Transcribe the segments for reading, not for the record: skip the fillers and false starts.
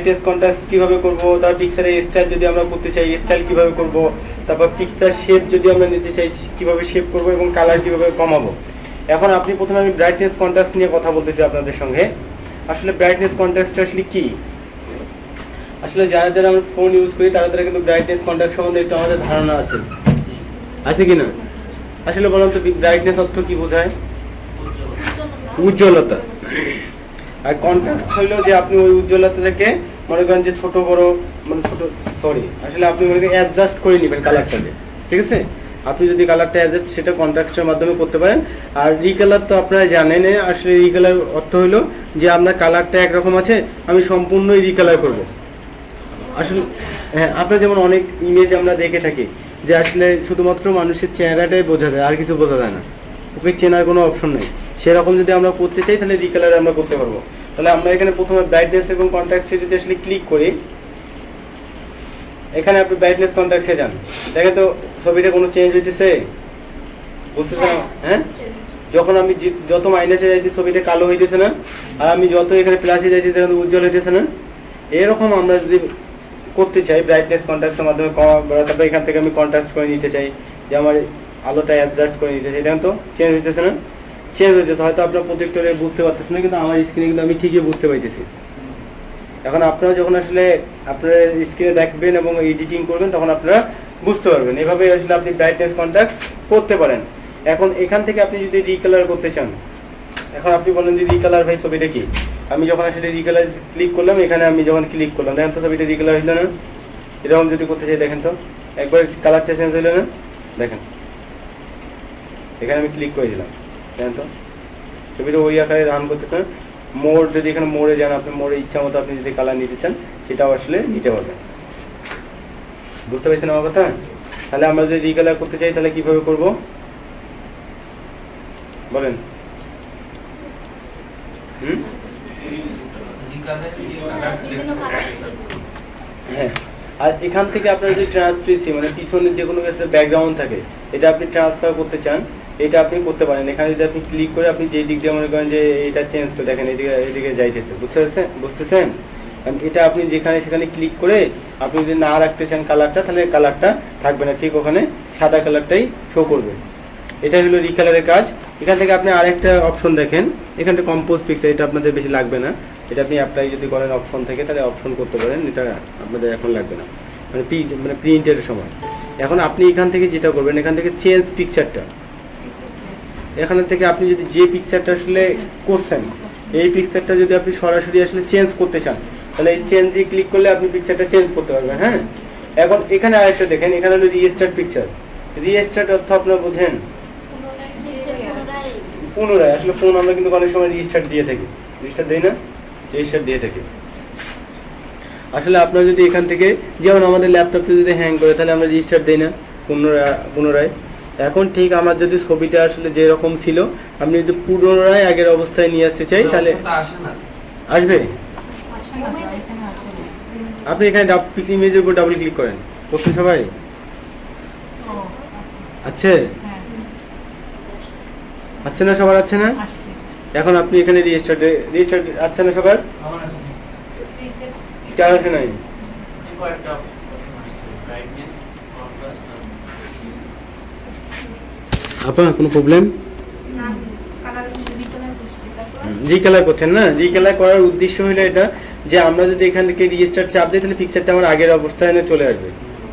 Brightness contrast কিভাবে করব, তারপর পিকচারের স্টাইল যদি আমরা করতে চাই স্টাইল কিভাবে করব, তারপর পিকচার শেপ যদি আমরা নিতে চাই কিভাবে শেপ করব এবং কালার কিভাবে কমাবো। এখন আপনি প্রথমে আমি ব্রাইটনেস কন্ট্রাস্ট নিয়ে কথা বলতেছি আপনাদের সঙ্গে। আসলে ব্রাইটনেস কন্ট্রাস্ট আসলে কি? আসলে যারা যারা আমরা ফোন ইউজ করি তারা তারা কিন্তু ব্রাইটনেস কন্ট্রাস্ট সম্বন্ধে একটু আমাদের ধারণা আছে কি না? আসলে বলুন তো ব্রাইটনেস অর্থ কি বোঝায়? উজ্জ্বলতা। আর কন্ট্রাস্ট হইলো যে আপনি ওই উজ্জ্বলতাটাকে মনে করেন যে ছোট বড় মানে আসলে আপনি মনে করেন অ্যাডজাস্ট করে নেবেন কালারটাকে, ঠিক আছে? আপনি যদি কালারটা অ্যাডজাস্ট সেটা কন্ট্রাস্টের মাধ্যমে করতে পারেন। আর রিকালার তো আপনারা জানেন, আসলে রিকালার অর্থ হইলো যে আপনার কালারটা একরকম আছে আমি সম্পূর্ণই রিকালার করব। আসলে হ্যাঁ, আপনার যেমন অনেক ইমেজ আমরা দেখে থাকি যে আসলে শুধুমাত্র মানুষের চেহারাটাই বোঝা যায়, আর কিছু বোঝা যায় না, ওকে চেনার কোনো অপশন নেই। সেরকম যদি আমরা করতে চাই তাহলে রিকালার আমরা করতে পারবো। তাহলে আমরা এখানে প্রথমে ব্রাইটনেস এবং কন্ট্রাস্টে যদি আসলে ক্লিক করি, এখানে আপনি ব্রাইটনেস কন্ট্রাস্টে যান, দেখেন তো ছবিটা কোনো চেঞ্জ হইতেছে? বুঝতেছেন? হ্যাঁ, যখন আমি যত মাইনাসে যাইতে ছবিটা কালো হইতেছে না, আর আমি যত এখানে প্লাসে যাইতে দেখেন উজ্জ্বল হইতেছে না। এরকম আমরা যদি করতে চাই ব্রাইটনেস কন্ট্রাস্টের মাধ্যমে কমা, তারপর এখান থেকে আমি কন্ট্রাস্ট করে নিতে চাই যে আমার আলোটা অ্যাডজাস্ট করে নিতে চাই, দেখেন তো চেঞ্জ হইতেছে না? চেঞ্জ হইতেছে, হয়তো আপনার প্রজেক্টরে বুঝতে পারতেছেন না, কিন্তু আমার স্ক্রিনে কিন্তু আমি ঠিকই বুঝতে পাইতেছি। এখন আপনারা যখন আসলে আপনারা স্ক্রিনে দেখবেন এবং এডিটিং করবেন তখন আপনারা বুঝতে পারবেন। এভাবে আসলে আপনি ব্রাইটনেস কন্ট্রাস্ট করতে পারেন। এখন এখান থেকে আপনি যদি রিকালার করতে চান, এখন আপনি বলেন যে রিকালার ভাই ছবিটা কি? আমি যখন আসলে রিকালার ক্লিক করলাম, এখানে আমি যখন ক্লিক করলাম দেখেন তো ছবিটা রিকালার হইল না? এরকম যদি করতে চাই দেখেন তো একবার কালারটা চেঞ্জ হইল না? দেখেন এখানে আমি ক্লিক করে দিলাম, দেখেন তো ছবিটা ওই আকারে ধারণ করতেছে না? মোড় যদি এখানে মোড়ে যান, আপনি মোড়ে ইচ্ছা মতো আপনি যদি কালার নিতে চান সেটাও আসলে নিতে পারবেন। বুঝতে পারছেন আমার কথা? তাহলে আমরা যদি রিকালার করতে চাই তাহলে কিভাবে করব বলেন? হ্যাঁ, আর এখান থেকে আপনার যদি ট্রান্সপারেন্সি মানে পিছনের যে কোনো ব্যাকগ্রাউন্ড থাকে এটা আপনি ট্রান্সফার করতে চান, এটা আপনি করতে পারেন। এখানে যদি আপনি ক্লিক করে আপনি যে দিক দিয়ে মনে করেন যে এটা চেঞ্জ করে দেখেন এদিকে যাইতেছে, বুঝতেছেন? এটা আপনি যেখানে সেখানে ক্লিক করে আপনি যদি না রাখতে চান কালারটা, তাহলে কালারটা থাকবে না, ঠিক ওখানে সাদা কালারটাই শো করবে। এটাই হলো রিকালারের কাজ। এখান থেকে আপনি আরেকটা অপশন দেখেন, এখানটা কম্পোজ পিকচার, এটা আপনাদের বেশি লাগবে না, এটা আপনি অ্যাপ্লাই যদি করেন অপশন থেকে তাহলে অপশন করতে পারেন, এটা আপনাদের এখন লাগবে না মানে প্রিন্টের সময়। এখন আপনি এখান থেকে যেটা করবেন, এখান থেকে চেঞ্জ পিকচারটা, এখান থেকে আপনি যদি যে পিকচারটা আসলে করছেন এই পিকচারটা যদি আপনি সরাসরি আসলে চেঞ্জ করতে চান তাহলে এই চেঞ্জে ক্লিক করলে আপনি পিকচারটা চেঞ্জ করতে পারবেন। হ্যাঁ, এখন এখানে আরেকটা দেখেন, এখানে হলো রিস্টার্ট পিকচার। রিস্টার্ট অর্থ আপনারা বোঝেন? পুনরায়। আসলে ফোন আমরা কিন্তু অনেক সময় রিস্টার্ট দিয়ে থাকি, রিস্টার্ট দেই না? রিস্টার্ট দিয়ে থাকি। আসলে আপনার যদি এখান থেকে যেমন আমাদের ল্যাপটপটা যদি হ্যাং করে তাহলে আমরা রিস্টার্ট দেই না পুনরায়। এখন ঠিক আমার যদি ছবিটা আসলে যেরকম ছিল আপনি যদি পুনরায় আগের অবস্থায় নিয়ে আসতে চাই তাহলে আসবে। আপনি এখানে ইমেজের উপর ডাবল ক্লিক করেন, করছেন সবাই? আচ্ছা আচ্ছা না, সবার আছে না? এখন আপনি এখানে রিস্টার্ট আছে না সবার? কেন আসে নাই? আপনার কোনো প্রবলেম? রিকালার করছেন না? রিকালার করার উদ্দেশ্য হলো এটা যে আমরা যদি এখান থেকে রিস্টার্ট চাপ দিই তাহলে পিকচারটা আমার আগের অবস্থানে চলে আসবে,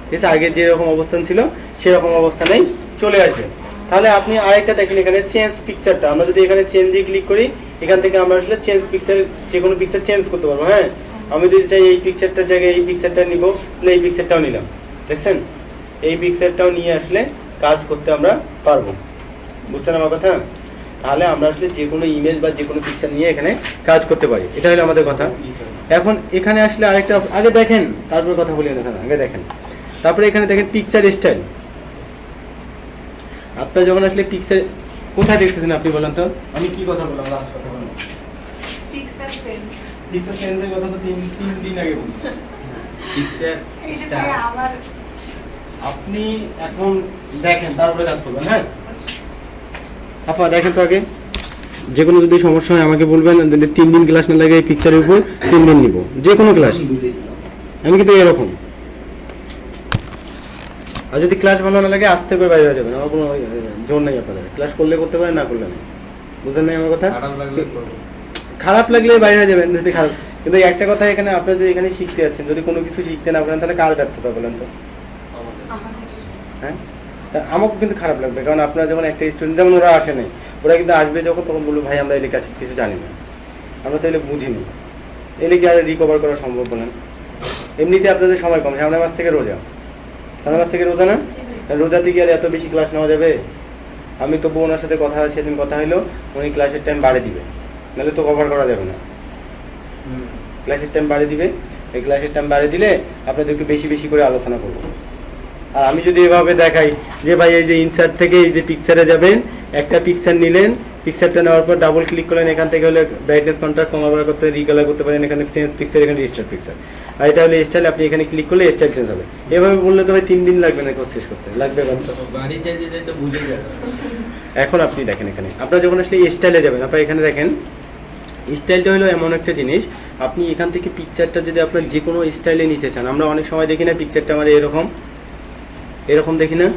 ঠিক আছে? আগে যেরকম অবস্থান ছিল সেরকম অবস্থানেই চলে আসবে। তাহলে আপনি আরেকটা দেখেন, এখানে চেঞ্জ পিকচারটা, আমরা যদি এখানে চেঞ্জে ক্লিক করি এখান থেকে আমরা আসলে চেঞ্জ পিকচার যে কোনো পিকচার চেঞ্জ করতে পারবো। হ্যাঁ, আমি যদি চাই এই পিকচারটার জায়গায় এই পিকচারটা নিব, তাহলে এই পিকচারটাও নিলাম, দেখছেন? এই পিকচারটাও নিয়ে আসলে কাজ করতে আমরা পারবো। বুঝছেন আমার কথা? তাহলে আমরা আসলে যে কোনো ইমেজ বা যে কোনো পিকচার নিয়ে এখানে কাজ করতে পারি, এটা হলো আমাদের কথা। এখন এখানে আসলে আরেকটা আগে দেখেন, তারপরে কথা বলি, আগে দেখেন। তারপরে এখানে দেখেন পিকচার স্টাইল। আপনার যখন আসলে পিকচার কোথায় দেখতেছেন আপনি বলেন তো? আমি কি কথা বললাম? লাস্ট কথা বললাম পিকচার সেন্স। পিকচার সেন্সের কথা তো তিন দিন আগে বলছি। পিকচার স্টাইল আবার আপনি এখন দেখেন, তারপরে কাজ করবেন। হ্যাঁ, আপনারা দেখেন তো আগে যে কোনো যদি সমস্যা হয় আমাকে বলবেন, যদি 3 দিন ক্লাস না লাগে এই পিকচারের উপর 3 দিন নিব, যে কোনো ক্লাস। আমি কিন্তু এরকম, আর যদি ক্লাস ভালো না লাগে আস্তে করে বাইরে যাবেন, আমার কোনো জোর নেই আপনাদের, ক্লাস করলে করতে পারেন, না করলে নেই। বুঝলেন না আমার কথা? খারাপ লাগলে বাইরে যাবেন যদি খারাপ। কিন্তু একটা কথা, এখানে আপনি যদি এখানে শিখতে যাচ্ছেন, যদি কোনো কিছু শিখতে না পারেন তাহলে কার ব্যর্থতা বলেন তো? হ্যাঁ, আমাকে কিন্তু খারাপ লাগবে, কারণ আপনারা যখন একটা স্টুডেন্ট, যেমন ওরা আসে নাই, ওরা কিন্তু আসবে যখন, তখন বলবো ভাই আমরা এলে কাছে কিছু জানি না, আমরা তো এলে বুঝিনি, এলে কি আর রিকভার করা সম্ভব বলেন? এমনিতে আপনাদের সময় কম, সামনের মাস থেকে রোজা, সামনের মাস থেকে রোজা না, রোজাতে কি আর এত বেশি ক্লাস নেওয়া যাবে? আমি তো ওনার সাথে কথা, সেদিন কথা হলো, উনি ক্লাসের টাইম বাড়িয়ে দিবে, নাহলে তো কভার করা যাবে না। ক্লাসের টাইম বাড়িয়ে দিবে, এই ক্লাসের টাইম বাড়িয়ে দিলে আপনাদের একটু বেশি বেশি করে আলোচনা করবো। আর আমি যদি এভাবে দেখাই যে ভাই এই যে ইনসার্ট থেকে এই যে পিকচারে যাবেন, একটা পিকচার নিলেন, পিকচারটা নেওয়ার পর ডাবল ক্লিক করলেন, এখান থেকে হলে ব্রাইটনেস কন্ট্রাস্ট কমাবার করতে রিকালার করতে পারেন, এখানে চেঞ্জ পিকচার, এখানে রিস্টার্ট পিকচার, আর এটা হলো স্টাইল, আপনি এখানে ক্লিক করলে স্টাইল চেঞ্জ হবে। এভাবে বললে তো ভাই 3 দিন লাগবে না কোর্স শেষ করতে, লাগবে এখন আপনি দেখেন, এখানে আপনারা যখন আসলে স্টাইলে যাবেন, আপনারা এখানে দেখেন স্টাইলটা হলো এমন একটা জিনিস, আপনি এখান থেকে পিকচারটা যদি আপনার যে কোনো স্টাইলে নিতে চান, আমরা অনেক সময় দেখি না পিকচারটা আমার এরকম এরকম দেখি না,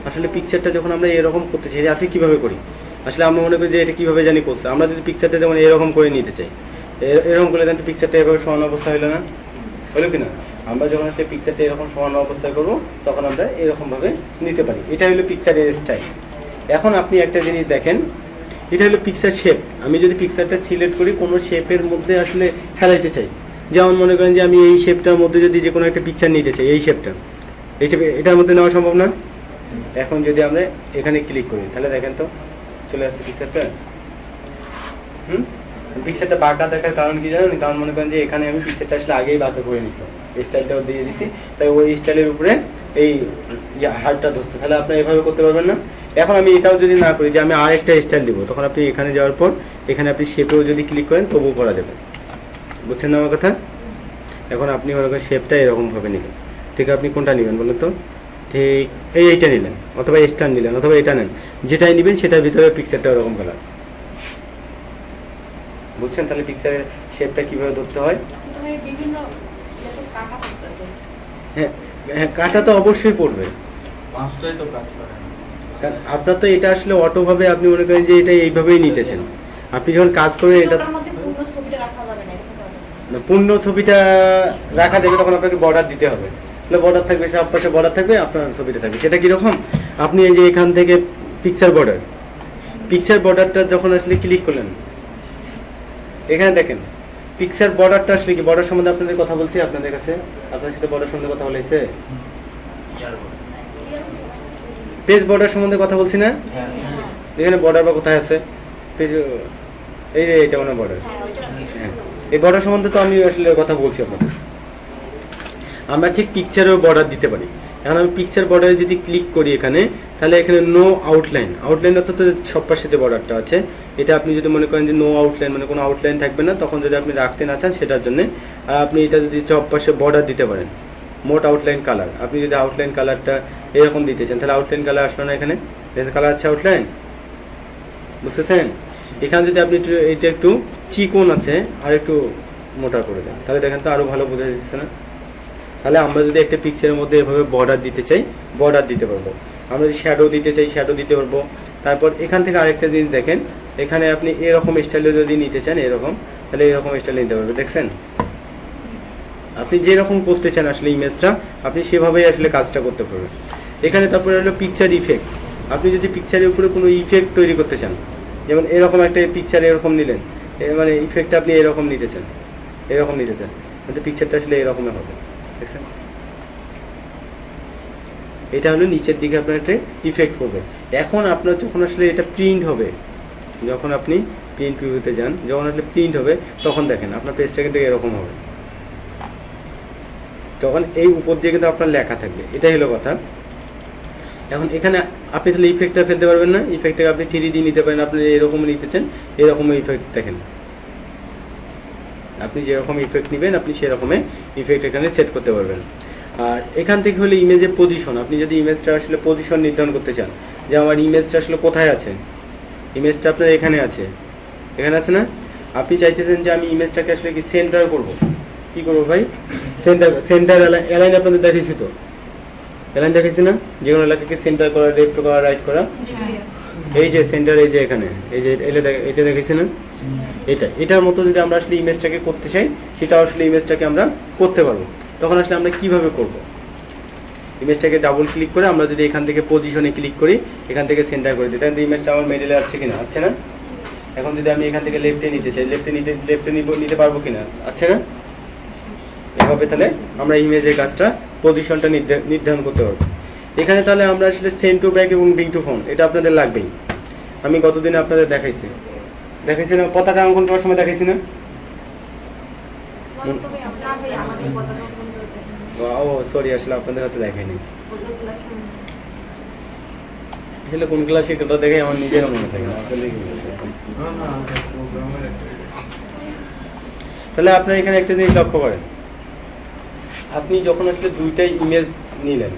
আসলে পিকচারটা যখন আমরা এরকম করতে চাই, আপনি কীভাবে করি, আসলে আমরা মনে করি যে এটা কীভাবে জানি করছে, আমরা যদি পিকচারটা যেমন এরকম করে নিতে চাই, এরকম করলে দেন পিকচারটা এভাবে সমান অবস্থা হলো না, হলো কি না? আমরা যখন আসলে পিকচারটা এরকম সমান অবস্থায় করবো, তখন আমরা এরকমভাবে নিতে পারি, এটা হলো পিকচারের স্টাইল। এখন আপনি একটা জিনিস দেখেন, এটা হলো পিকচার শেপ, আমি যদি পিকচারটা সিলেক্ট করি কোনো শেপের মধ্যে আসলে ফেলাইতে চাই, যেমন মনে করেন যে আমি এই শেপটার মধ্যে যদি যে কোনো একটা পিকচার নিতে চাই, এই শেপটা এটার মধ্যে নেওয়া সম্ভব না। এখন যদি আমরা এখানে ক্লিক করি, তাহলে দেখেন তো চলে আসছে পিকচারটা। পিকচারটা বাঁকা দেখার কারণ কি জানেন? কারণ মনে করেন যে এখানে আমি পিকচারটা আসলে আগেই বাঁকা করে নিতাম, স্টাইলটাও দিয়ে দিছি, তাই ওই স্টাইলের উপরে এই হার্টটা ধরছে, তাহলে আপনি এভাবে করতে পারবেন না। এখন আমি এটাও যদি না করি যে আমি আরেকটা স্টাইল দিব, তখন আপনি এখানে যাওয়ার পর এখানে আপনি শেপেও যদি ক্লিক করেন তবুও করা যাবে। বুঝছেন না আমার কথা? এখন আপনি মনে করেন শেপটা এরকমভাবে নেবেন, ঠিক আপনি কোনটা নেবেন বলুন তো? ঠিক এইটা নিলেন, অথবা স্টার নিলেন, অথবা এটা নেন, যেটাই নেবেন সেটার ভিতরে পিকচারটা ওরকম কালার। বুঝছেন তাহলে পিকচারের শেপটা কিভাবে ধরতে হয়? হ্যাঁ হ্যাঁ, কাটা তো অবশ্যই পড়বে, আপনার তো এটা আসলে অটোভাবে আপনি মনে করেন যে এটা এইভাবেই নিতেছেন, আপনি যখন কাজ করবেন এটা পূর্ণ ছবিটা রাখা যাবে, তখন আপনাকে বর্ডার দিতে হবে, তাহলে বর্ডার থাকবে, সব পাশে বর্ডার থাকবে, আপনার ছবিটা থাকবে। সেটা কিরকম, আপনি এই যে এখান থেকে পিকচার বর্ডারটা যখন আসলে ক্লিক করলেন, এখানে দেখেন পিকচার বর্ডারটা আসলে কি, বর্ডার সম্বন্ধে আপনাদের কথা বলছি, আপনাদের কাছে আপনার সাথে বর্ডার সম্বন্ধে কথা বলেছে, পেজ বর্ডার সম্বন্ধে কথা বলছি না? এখানে বর্ডার বা কোথায় আছে পেজ, এই যে এটা মানে বর্ডার, হ্যাঁ এই বর্ডার সম্বন্ধে তো আমি আসলে কথা বলছি আপনাদের। আমরা ঠিক পিকচারেও বর্ডার দিতে পারি। এখন আমি পিকচার বর্ডারে যদি ক্লিক করি এখানে, তাহলে এখানে নো আউটলাইন অর্থাৎ সব পাশে যে বর্ডারটা আছে, এটা আপনি যদি মনে করেন যে নো আউটলাইন মানে কোনো আউটলাইন থাকবে না, তখন যদি আপনি রাখতে না চান সেটার জন্য, আর আপনি এটা যদি সব পাশে বর্ডার দিতে পারেন, মোট আউটলাইন কালার, আপনি যদি আউটলাইন কালারটা এরকম দিতে চান, তাহলে আউটলাইন কালার আসলো না, এখানে কালার আছে আউটলাইন, বুঝতেছেন? এখানে যদি আপনি এটা একটু চিকন আছে আর একটু মোটা করে দেন, তাহলে দেখেন তো আরো ভালো বোঝা যাচ্ছে না? তাহলে আমরা যদি একটা পিকচারের মধ্যে এভাবে বর্ডার দিতে চাই, বর্ডার দিতে পারবো, আমরা যদি শ্যাডো দিতে চাই শ্যাডো দিতে পারবো। তারপর এখান থেকে আরেকটা জিনিস দেখেন, এখানে আপনি এরকম স্টাইলে যদি নিতে চান এরকম, তাহলে এরকম স্টাইলে নিতে পারবে, দেখছেন? আপনি যেরকম করতে চান আসলে ইমেজটা, আপনি সেভাবেই আসলে কাজটা করতে পারবেন। এখানে তারপরে হলো পিকচার ইফেক্ট, আপনি যদি পিকচারের উপরে কোনো ইফেক্ট তৈরি করতে চান, যেমন এরকম একটা পিকচার এরকম নিলেন, মানে ইফেক্টটা আপনি এরকম নিতে চান, কিন্তু পিকচারটা আসলে এরকমই হবে, দেখছেন? এটা হলো নিচের দিকে আপনার একটা ইফেক্ট করবে। এখন আপনার যখন আসলে এটা প্রিন্ট হবে, যখন আপনি প্রিন্ট প্রিভিউতে যান, যখন আসলে প্রিন্ট হবে, তখন দেখেন আপনার পেজটা কিন্তু এরকম হবে, তখন এই উপর দিয়ে কিন্তু আপনার লেখা থাকবে, এটাই হলো কথা। এখন এখানে আপনি তাহলে ইফেক্টটা ফেলতে পারবেন না, ইফেক্টটাকে আপনি 3D নিতে পারেন, আপনি এরকম নিতে চান এরকম ইফেক্ট দেখেন, আপনি যেরকম ইফেক্ট নেবেন আপনি সেরকমই ইফেক্ট এখানে সেট করতে পারবেন। আর এখান থেকে হলো ইমেজের পজিশন, আপনি যদি ইমেজটা আসলে পজিশন নির্ধারণ করতে চান, যে আমার ইমেজটা আসলে কোথায় আছে, ইমেজটা আপনার এখানে আছে, এখানে আছে না? আপনি চাইতেছেন যে আমি ইমেজটাকে আসলে কি সেন্টার করব, কি করবো ভাই? সেন্টার অ্যালাইন আপনাদের দেখাইছি তো, অ্যালাইন দেখাইছি না? যে কোনো এলাকাকে সেন্টার করা, লেফট করা, রাইট করা। এই যে সেন্টার, এই যে এখানে এই যে এটা দেখাইছি না? এটার মতো যদি আমরা আসলে ইমেজটাকে করতে চাই, সেটা আসলে ইমেজটাকে আমরা করতে পারবো। তখন আসলে আমরা কিভাবে করব? ইমেজটাকে ডাবল ক্লিক করে আমরা যদি এখান থেকে পজিশনে ক্লিক করি, এখান থেকে সেন্টার করে দিই, তাহলে ইমেজটা আমার মিডলে আছে কিনা? আছে না? এখন যদি আমি এখান থেকে লেফটে নিতে চাই, লেফটে নিতে পারবো কিনা? আছে না? এভাবে তাহলে আমরা ইমেজের কাজটা, পজিশনটা নির্ধারণ করতে পারবো। এখানে তাহলে আমরা আসলে সেন্ড টু ব্যাক এবং ব্রিং টু ফ্রন্ট, এটা আপনাদের লাগবেই। আমি গতদিনে আপনাদের দেখাইছি না? পতাকা অঙ্কন করার সময় দেখাইছি না? ও সরি, আসলে আপনাদের হাতে দেখাইনি। আসলে কোন ক্লাসে এটা দেখে আমার নিজের মনে থাকে না, আপনাদের কি মনে থাকে? তাহলে আপনার এখানে একটা জিনিস লক্ষ্য করেন, আপনি যখন আসলে দুইটাই ইমেজ নিলেন,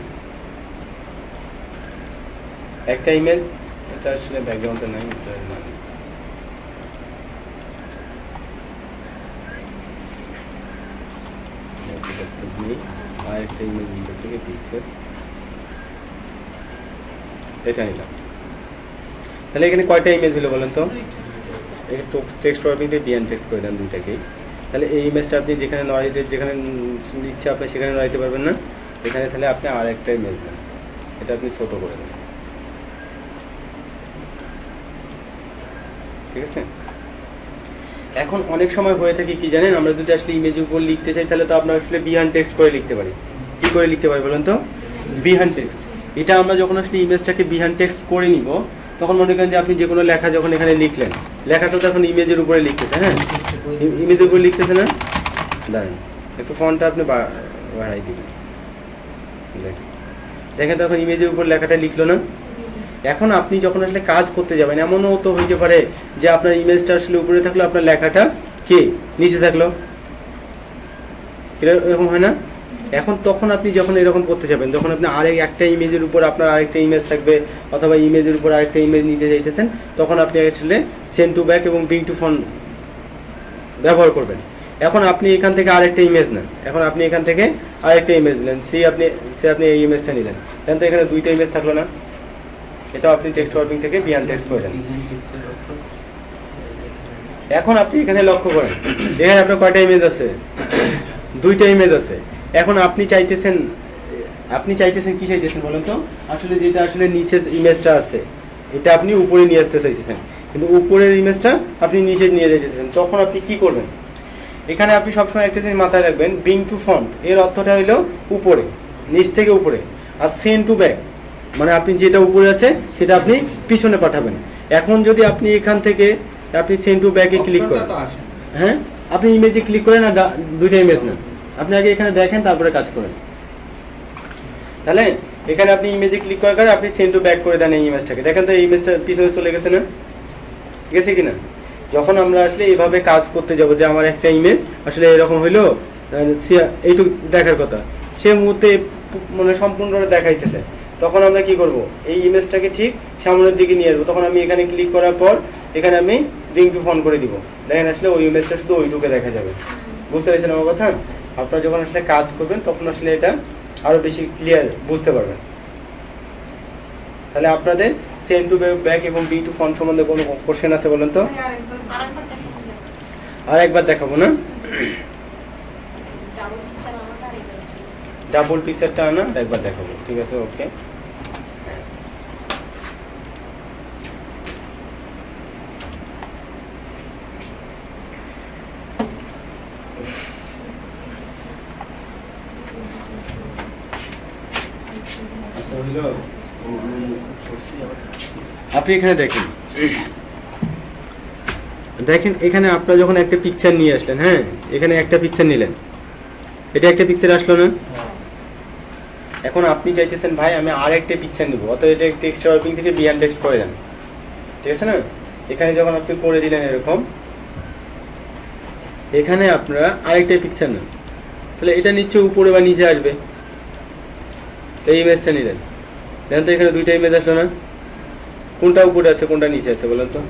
একটা ইমেজ, এটা আসলে ব্যাকগ্রাউন্ডটা নাই, আর একটা ইমেজ ভিতর থেকে পিকচার এটা নিলাম। তাহলে এখানে কয়টা ইমেজ হলো বলেন তো? টেক্সট ওয়ার্কিংতে বিয়ান টেক্সট করে দেন দুইটাকেই। তাহলে এই ইমেজটা আপনি যেখানে যেখানে ইচ্ছা আপনি সেখানে নড়াইতে পারবেন না, এখানে তাহলে আপনি আর একটা ইমেজ দেন, এটা আপনি ছোট করে দেন, ঠিক আছে? এখন অনেক সময় হয়ে থাকে কি জানেন, আমরা যদি আসলে ইমেজের উপর লিখতে চাই, তাহলে তো আপনার আসলে বিহান টেক্সট করে লিখতে পারি। কি করে লিখতে পারি বলেন তো? বিহান টেক্সট। এটা আমরা যখন আসলে ইমেজটাকে বিহান টেক্সট করে নিব, তখন মনে করেন যে আপনি যে কোনো লেখা যখন এখানে লিখলেন, লেখাটা তো এখন ইমেজের উপরে লিখতেছে, হ্যাঁ ইমেজের উপরে লিখতেছে না? দাঁড়ান একটু ফন্টটা আপনি বাড়াই দিবেন, দেখেন তো এখন ইমেজের উপর লেখাটা লিখলো না? এখন আপনি যখন আসলে কাজ করতে যাবেন, এমনও তো হইতে পারে যে আপনার ইমেজটা আসলে উপরে থাকলো, আপনার লেখাটা কি নিচে থাকলো, এরকম হয় না? এখন তখন আপনি যখন এরকম করতে যাবেন, যখন আপনি একটা ইমেজের উপর আপনার আরেকটা ইমেজ থাকবে, অথবা ইমেজের উপর আরেকটা ইমেজ নিতে যাইতেছেন, তখন আপনি আসলে সেন্ড টু ব্যাক এবং ব্রিং টু ফ্রন্ট ব্যবহার করবেন। এখন আপনি এখান থেকে আরেকটা ইমেজ নেন, এখন আপনি এখান থেকে আরেকটা ইমেজ নেন, আপনি এই ইমেজটা নিলেন, দেন তো এখানে দুইটা ইমেজ থাকলো না? এটা আপনি টেক্সট ওয়ার্কিং থেকে বিয়ান টেক্সট করে দেন। এখন আপনি এখানে লক্ষ্য করেন, এখানে আপনার কয়টা ইমেজ আছে? দুইটা ইমেজ আছে। এখন আপনি চাইতেছেন কি চাইতেছেন বলেন তো? আসলে যেটা আসলে নিচে ইমেজটা আছে, এটা আপনি উপরে নিয়ে আসতে চাইতেছেন, কিন্তু উপরের ইমেজটা আপনি নিচে নিয়ে যেতেছেন। তখন আপনি কি করবেন? এখানে আপনি সবসময় একটা জিনিস মাথায় রাখবেন, ব্রিং টু ফ্রন্ট এর অর্থটা হলো উপরে, নিচ থেকে উপরে। আর সেন্ড টু ব্যাক মানে আপনি যেটা উপরে আছে সেটা আপনি পিছনে পাঠাবেন। এখন যদি আপনি এখান থেকে আপনি সেন্ড টু ব্যাকে ক্লিক করেন, হ্যাঁ আপনি ইমেজে ক্লিক করেন আর দুইটা ইমেজ নেন, আপনি আগে এখানে দেখেন তারপরে কাজ করেন। তাহলে এখানে আপনি ইমেজে ক্লিক করার কারণে আপনি সেন্ড টু ব্যাক করে দেন এই ইমেজটাকে, দেখেন তো এই ইমেজটা পিছনে চলে গেছে না? গেছে কিনা? যখন আমরা আসলে এইভাবে কাজ করতে যাব যে আমার একটা ইমেজ আসলে এরকম হইলো, এইটুকু দেখার কথা, সে মুহূর্তে মানে সম্পূর্ণভাবে দেখাইতেছে, তখন আমরা কি করব? এই ইমেজটাকে ঠিক সামনের দিকে নিয়ে আসবো। তখন আমি এখানে ক্লিক করার পর এখানে আমি ব্রিং টু ফ্রন্ট করে দিব, দেখেন আসলে ওই ইমেজটা শুধু ওইটুকু দেখা যাবে। বুঝতে পেরেছেন আমার কথা? আপনারা যখন আসলে কাজ করবেন তখন আসলে এটা আরো বেশি ক্লিয়ার বুঝতে পারবেন। তাহলে আপনাদের সেন্ড টু ব্যাক এবং ব্রিং টু ফ্রন্ট সম্বন্ধে কোনো কোশ্চেন আছে বলেন তো? আর একবার দেখাবো না? ডাবল পিকচারটা আনা একবার দেখাবো, ঠিক আছে? ওকে, আপনি এখানে দেখেন এখানে আপনার যখন একটা পিকচার নিয়ে আসলেন, হ্যাঁ এখানে একটা পিকচার নিলেন, এটা একটা পিকচার আসলো না? এখন আপনি চাইতেছেন ভাই আমি আর একটা পিকচার নিব, অথবা এটা টেক্সট ওয়ার্কিং থেকে বিয়ান টেক্সট করে দেন, ঠিক আছে না? এখানে যখন আপনি করে দিলেন এরকম, এখানে আপনারা আরেকটা পিকচার নেন, তাহলে এটা নিশ্চয় উপরে বা নিচে আসবে। এই ইমেজটা নিলেন, দেখেন তো এখানে দুইটা ইমেজ আসলো না? কোনটা উপরে আছে কোনটা নিচে আছে বলেন তো?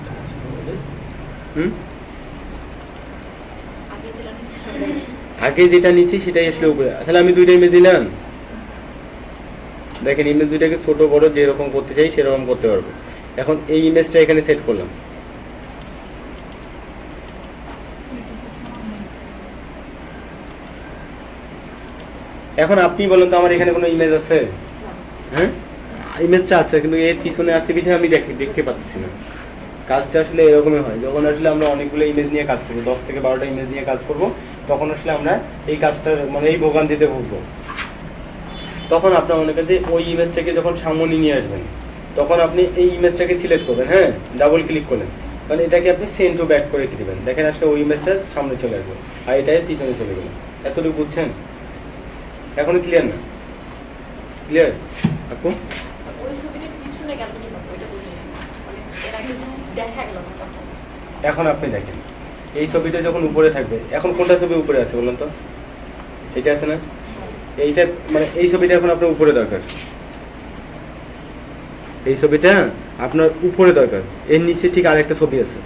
আগে যেটা নিচ্ছি সেটাই আসলে উপরে, তাহলে আমি দুইটা ইমেজ দিলাম। দেখেন ইমেজ দুইটাকে ছোট বড় যেরকম করতে চাই সেরকম করতে পারবো। এখন এই ইমেজটা এখানে সেট করলাম। এখন আপনি বলেন তো আমার এখানে কোনো ইমেজ আছে? হ্যাঁ, ইমেজটা আছে কিন্তু এর পিছনে আছে বিধে আমি দেখতে পাচ্ছি না। কাজটা আসলে এরকমই হয়, যখন আসলে আমরা অনেকগুলো ইমেজ নিয়ে কাজ করবো, 10 থেকে 12টা ইমেজ নিয়ে কাজ করব, তখন আসলে আমরা এই কাজটা মানে এই ভোগান্তিতে ভুগবো। তখন আপনার মনে করেন যে ওই ইমেজটাকে যখন সামনে নিয়ে আসবেন, তখন আপনি এই ইমেজটাকে সিলেক্ট করবেন, হ্যাঁ, ডাবল ক্লিক করলেন, মানে এটাকে আপনি সেন্ড টু ব্যাক করে দিবেন। দেখেন আসলে ওই ইমেজটা সামনে চলে আসবে আর এটাই পিছনে চলে গেল। এতটুকু বুঝছেন? এখনো ক্লিয়ার না? ক্লিয়ার আপু? এখন আপনি দেখেন এই ছবিটা যখন উপরে থাকবে, এখন কোনটা ছবি উপরে আছে বলুন তো? এটা আছে না? এইটা মানে এই ছবিটা এখন আপনার উপরে দরকার, এই ছবিটা আপনার উপরে দরকার। এর নিচে ঠিক আরেকটা ছবি আছে,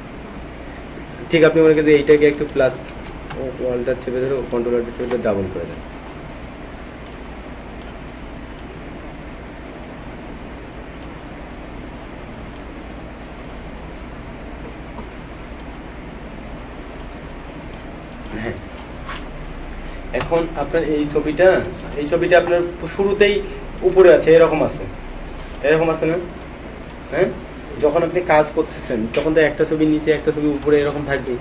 ঠিক আপনি মনে করেন এইটাকে একটু প্লাস ওয়ালটা চেপে ধরে কন্ট্রোলারটা চেপে ধরে ডাবল করে দেন। হ্যাঁ, এখন আপনার এই ছবিটা আপনার শুরুতেই উপরে আছে, এরকম আছে, এরকম আছে না? হ্যাঁ, যখন আপনি কাজ করতেছেন তখন তো একটা ছবি নিচে একটা ছবি উপরে এরকম থাকবে।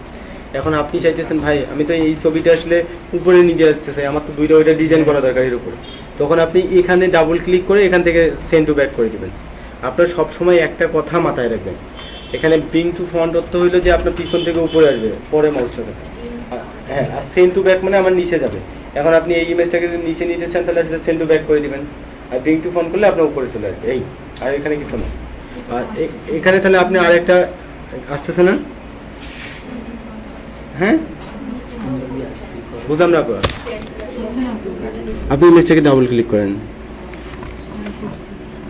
এখন আপনি চাইতেছেন ভাই আমি তো এই ছবিটা আসলে উপরে নিয়ে আসতে চাই, আমার তো দুইটা ওইটা ডিজাইন করা দরকার এর উপরে, তখন আপনি এখানে ডাবল ক্লিক করে এখান থেকে সেন্ড টু ব্যাক করে দিবেন। আপনার সবসময় একটা কথা মাথায় রাখবেন, এখানে ব্রিং টু ফ্রন্ট অর্থ হইলো যে আপনার পিছন থেকে উপরে আসবে, পরে মাউসটা থাকে। হ্যাঁ, আর সেন্ড টু ব্যাক মানে আমার নিচে যাবে। এখন আপনি এই ইমেজটাকে যদি নিচে নিতে চান তাহলে সেটা সেন্ড টু ব্যাক করে দিবেন, আর ব্রিং টু ফ্রন্ট করলে আপনার উপরে চলে আসবে। এই আর এখানে কিছু না। আর এখানে তাহলে আপনি আরেকটা আসতেছে না? হ্যাঁ, বুঝলাম না। আপনি ইমেজটাকে ডাবল ক্লিক করেন।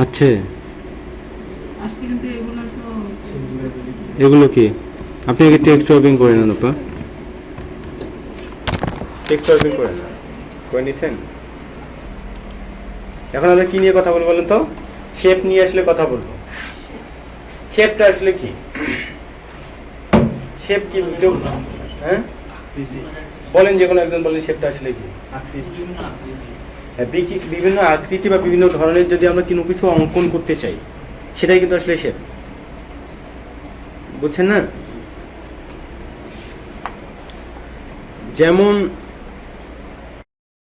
আচ্ছা, এগুলো কি আপনি কি টেক্সট ওয়ার্কিং করে নেন? আপা টেক্সট ওয়ার্কিং করেন করে নিছেন? এখন আমরা কি নিয়ে কথা বলবো বলেন তো? শেপ নিয়ে আসলে কথা বলবো। শেপটা আসলে কি? শেপ কি? হ্যাঁ বলেন, যে কোনো একজন বলেন শেপটা আসলে কি? বিভিন্ন আকৃতি বা বিভিন্ন ধরনের যদি আমরা কোনো কিছু অঙ্কন করতে চাই সেটাই কিন্তু আসলে শেপ, বুঝছেন না? যেমন